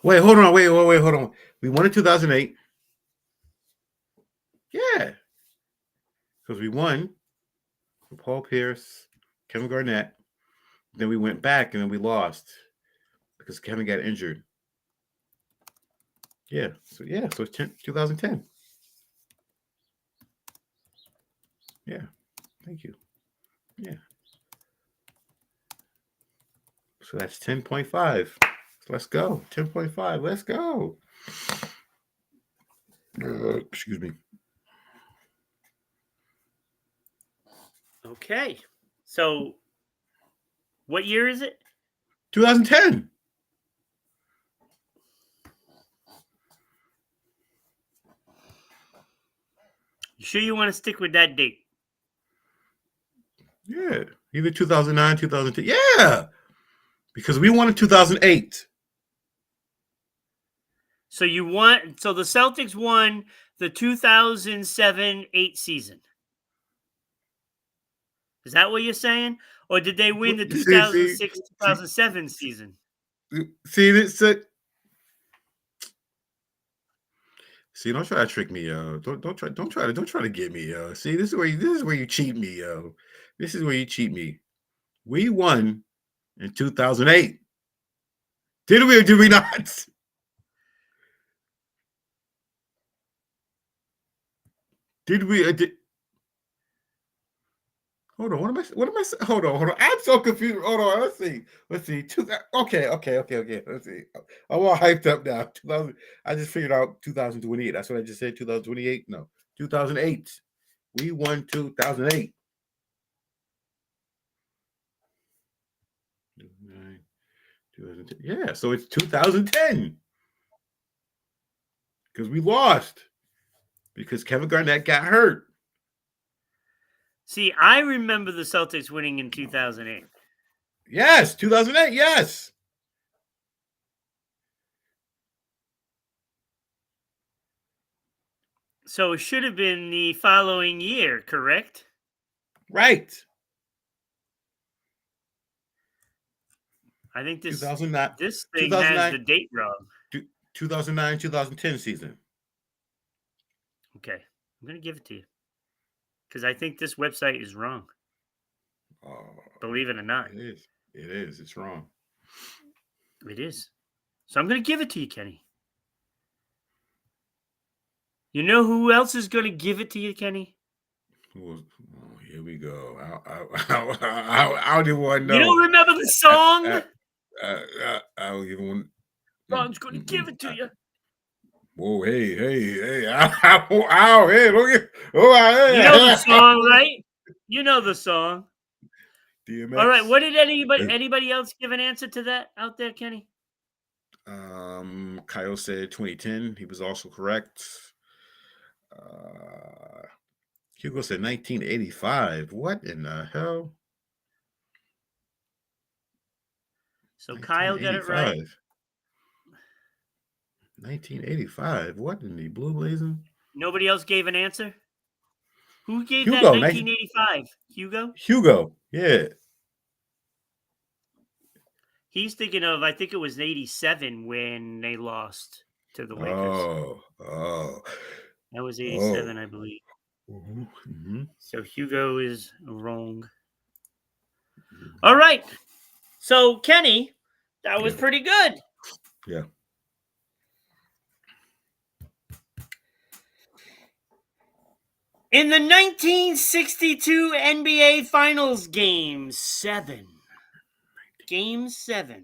Wait, hold on. Wait, hold on. We won in 2008. Yeah. Because we won with Paul Pierce, Kevin Garnett. Then we went back and then we lost because Kevin got injured. Yeah. So it's 2010. Yeah. Thank you. Yeah. So that's 10.5. Let's go. 10.5. Let's go. Excuse me. Okay. So, what year is it? 2010. You sure you want to stick with that date? Yeah. Either 2009, 2010. Yeah. Because we won in 2008. So the Celtics won the 2007-8 season. Is that what you're saying? Or did they win the 2006-2007 season? See this? See, don't try to trick me, yo. Don't try to get me, yo. See, this is where you cheat me, yo. This is where you cheat me. We won in 2008. Did we or did we not? Did we? Hold on. What am I? Hold on. I'm so confused. Hold on. Let's see. Okay. Let's see. I'm all hyped up now. 2000. I just figured out 2028. That's what I just said. 2028. No, 2008. We won 2008. Yeah. So it's 2010 because we lost because Kevin Garnett got hurt. See, I remember the Celtics winning in 2008. Yes, 2008, yes. So it should have been the following year, correct? Right. I think this thing 2009, has the date wrong. 2009, 2010 season. Okay, I'm going to give it to you. Because I think this website is wrong. Believe it or not. It is. It's wrong. It is. So I'm going to give it to you, Kenny. You know who else is going to give it to you, Kenny? Here we go. I don't even want to know. You don't remember the song? I don't even want. Ron's going to give it to you. Whoa, hey. Ow, hey, look at. You know the song, right? You know the song. DMX. All right. What did anybody else give an answer to that out there, Kenny? Kyle said 2010. He was also correct. Hugo said 1985. What in the hell? So Kyle got it right. 1985. What in the blue blazing? Nobody else gave an answer? Who gave Hugo, that 1985? Hugo? Hugo, yeah. He's thinking of, I think it was 87 when they lost to the Lakers. Oh. That was 87, I believe. So Hugo is wrong. All right. So, Kenny, that was pretty good. Yeah. In the 1962 NBA Finals Game 7. Game 7.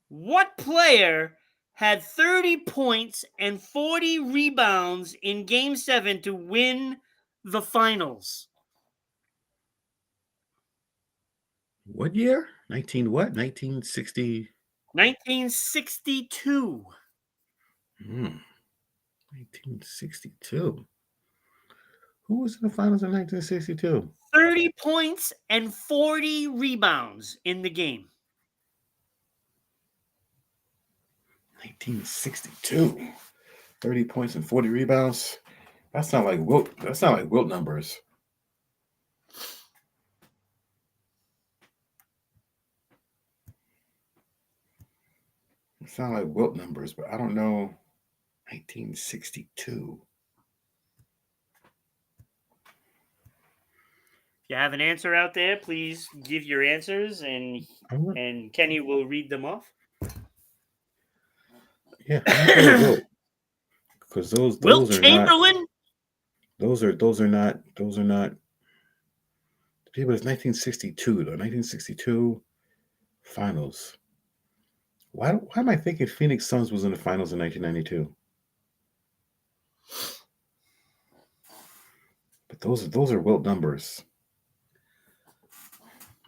What player had 30 points and 40 rebounds in Game 7 to win the finals? What year? 1960. 1962. 1962. Who was in the finals in 1962? 30 points and 40 rebounds in the game. 1962. 30 points and 40 rebounds. That's not like Wilt. That's not like Wilt numbers. It sound like Wilt numbers, but I don't know. 1962. If you have an answer out there, please give your answers, and Kenny will read them off. Yeah, because those Wilt are Chamberlain. Not, those are not people. It's 1962 though. 1962 finals. Why am I thinking Phoenix Suns was in the finals in 1992? But those are Wilt numbers.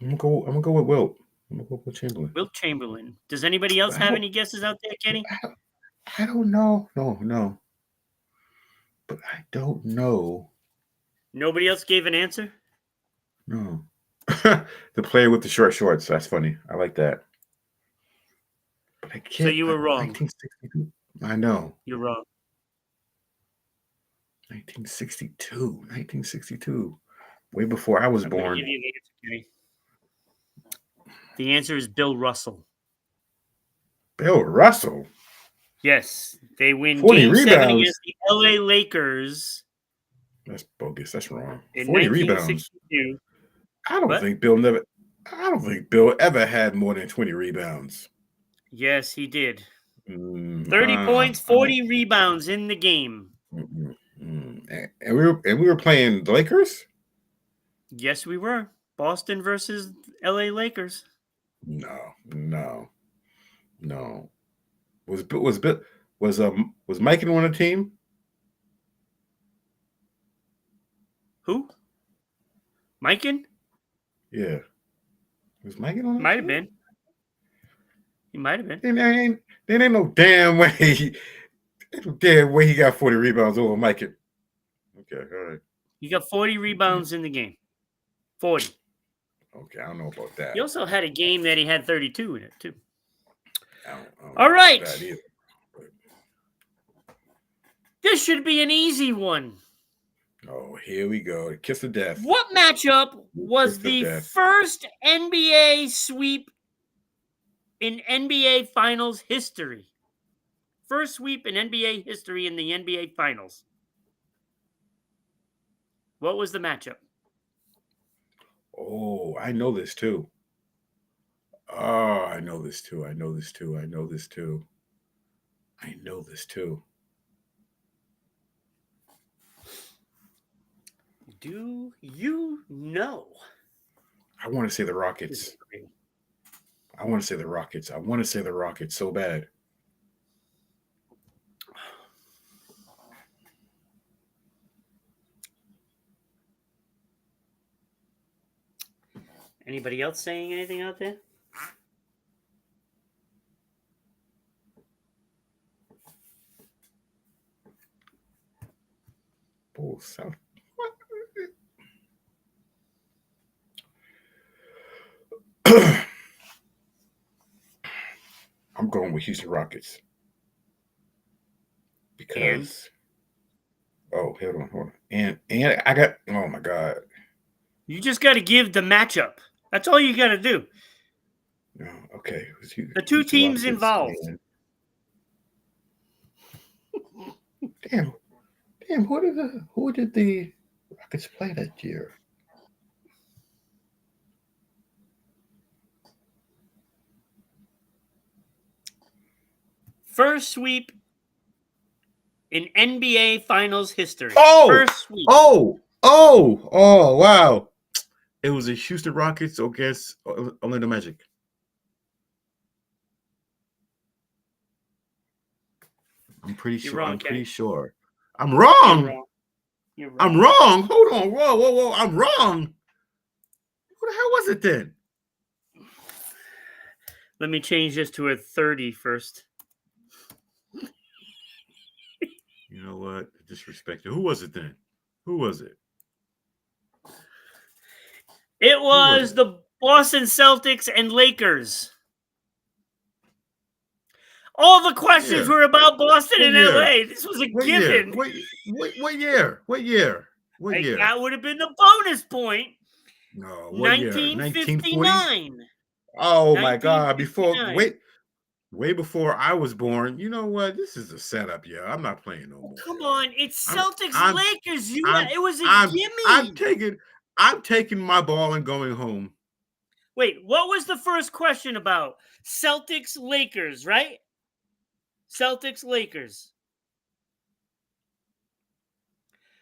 I'm gonna go with Wilt. I'm gonna go with Chamberlain. Wilt Chamberlain. Does anybody else have any guesses out there, Kenny? I don't know. No. But I don't know. Nobody else gave an answer? No. The player with the short shorts. That's funny. I like that. But I can't. So you were wrong. 1962. I know. You're wrong. 1962. Way before I was born. Give you the answer, Kenny. The answer is Bill Russell. Bill Russell? Yes. They win 40 Game rebounds. 7 against the LA Lakers. That's bogus. That's wrong. In 40 rebounds. I don't think Bill ever had more than 20 rebounds. Yes, he did. 30 points, 40 rebounds in the game. And we were playing the Lakers? Yes, we were. Boston versus LA Lakers. No. Was Mike on the team? Who? Mikan? Yeah. Was Mike on? Might have been. He might have been. There ain't no damn way. He got 40 rebounds over Mike. Okay, all right. He got 40 rebounds in the game. 40. Okay, I don't know about that. He also had a game that he had 32 in it, too. I don't all right. That either, this should be an easy one. Oh, here we go. Kiss of death. What matchup was the first NBA sweep in NBA Finals history? First sweep in NBA history in the NBA Finals. What was the matchup? Oh, I know this too. Oh, I know this too. Do you know? I want to say the Rockets. I want to say the Rockets so bad. Anybody else saying anything out there? Oh, South. I'm going with Houston Rockets. Because hold on. And I got, oh my God. You just got to give the matchup. That's all you got to do. No, okay. The two teams involved. Damn. Who did the Rockets play that year? First sweep in NBA Finals history. Oh! First sweep. Oh, wow. It was the Houston Rockets against Orlando Magic. I'm pretty sure. Wrong, I'm Kenny. pretty sure. I'm wrong. You're wrong. I'm wrong. Hold on. Whoa. I'm wrong. Who the hell was it then? Let me change this to a 30 first. You know what? Disrespected. Who was it then? Who was it? It was the Boston Celtics and Lakers. All the questions were about Boston and LA. This was a given. What year? What year? That would have been the bonus point. No, what 1959. Year? Oh my God! Way before I was born. You know what? This is a setup, yeah. I'm not playing no more. Come on, it's Celtics Lakers. It was a gimme. I'm taking my ball and going home. Wait, what was the first question about? Celtics Lakers, right? Celtics Lakers.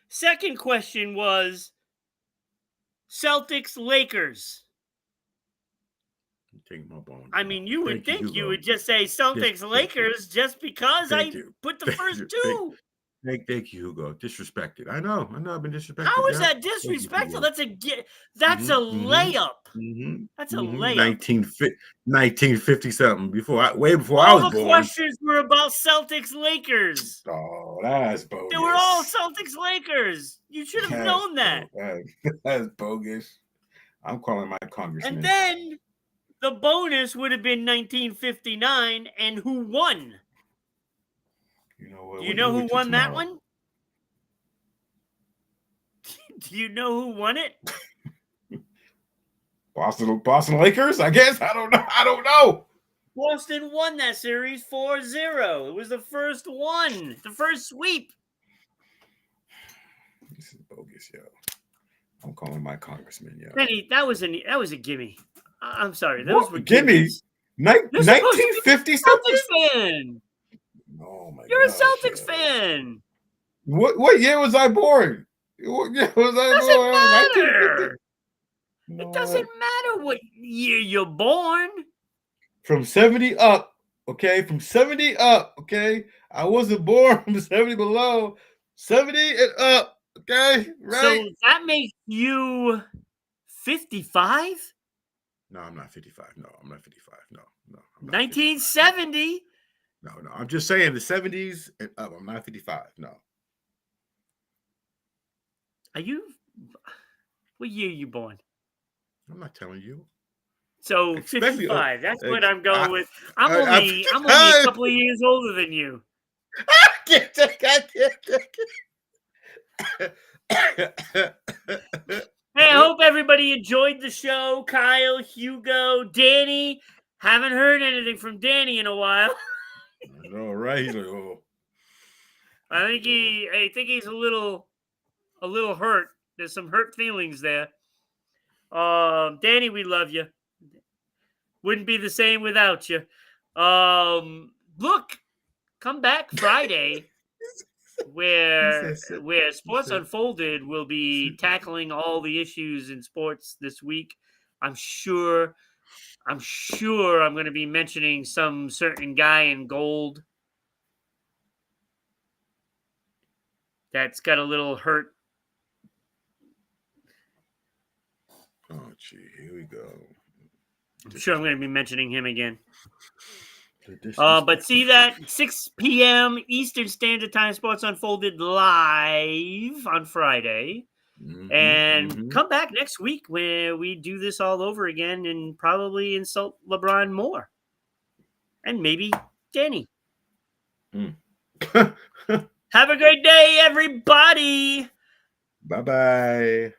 Second question was Celtics Lakers. I'm taking my ball. I mean, you would think you would just say Celtics Lakers just because I put the first two. Thank you, Hugo. Disrespected. I know. I've been disrespected. How is that disrespectful? That's a layup. That's a layup. 1950 something. Way before all I was born. All the questions were about Celtics Lakers. Oh, that's bogus. They were all Celtics Lakers. You should have known that. That's bogus. I'm calling my congressman. And then the bonus would have been 1959, and who won? You know what? Do you know who won that one? Do you know who won it? Boston Lakers, I guess. I don't know. Boston won that series 4-0. It was the first one, the first sweep. This is bogus, yo. I'm calling my congressman, yo. Benny, that was a gimme. I'm sorry, those were gimmies. 1950 something. Celtics fan. Oh my God. You're a Celtics fan. What year was I born? What year was I born? Doesn't matter. It doesn't matter what year you're born. From 70 up, okay? From 70 up, okay? I wasn't born from 70 below. 70 and up, okay? Right? So that makes you 55? No, I'm not 55. No, I'm not 55. No. 1970? No. I'm just saying the 70s and up. I'm not 55. No. What year are you born? I'm not telling you. So 55. That's what I'm going with. I'm only a couple of years older than you. Hey, I hope everybody enjoyed the show. Kyle, Hugo, Danny. Haven't heard anything from Danny in a while. I know, right? He's like, oh. I think he's a little hurt. There's some hurt feelings there. Danny, we love you. Wouldn't be the same without you. Look, come back Friday where Sports Unfolded will be tackling all the issues in sports this week. I'm sure I'm going to be mentioning some certain guy in gold that's got a little hurt. Oh, gee, here we go. I'm sure I'm going to be mentioning him again. But see that 6 p.m. Eastern Standard Time, Sports Unfolded live on Friday. And come back next week where we do this all over again and probably insult LeBron more. And maybe Danny. Have a great day, everybody. Bye-bye.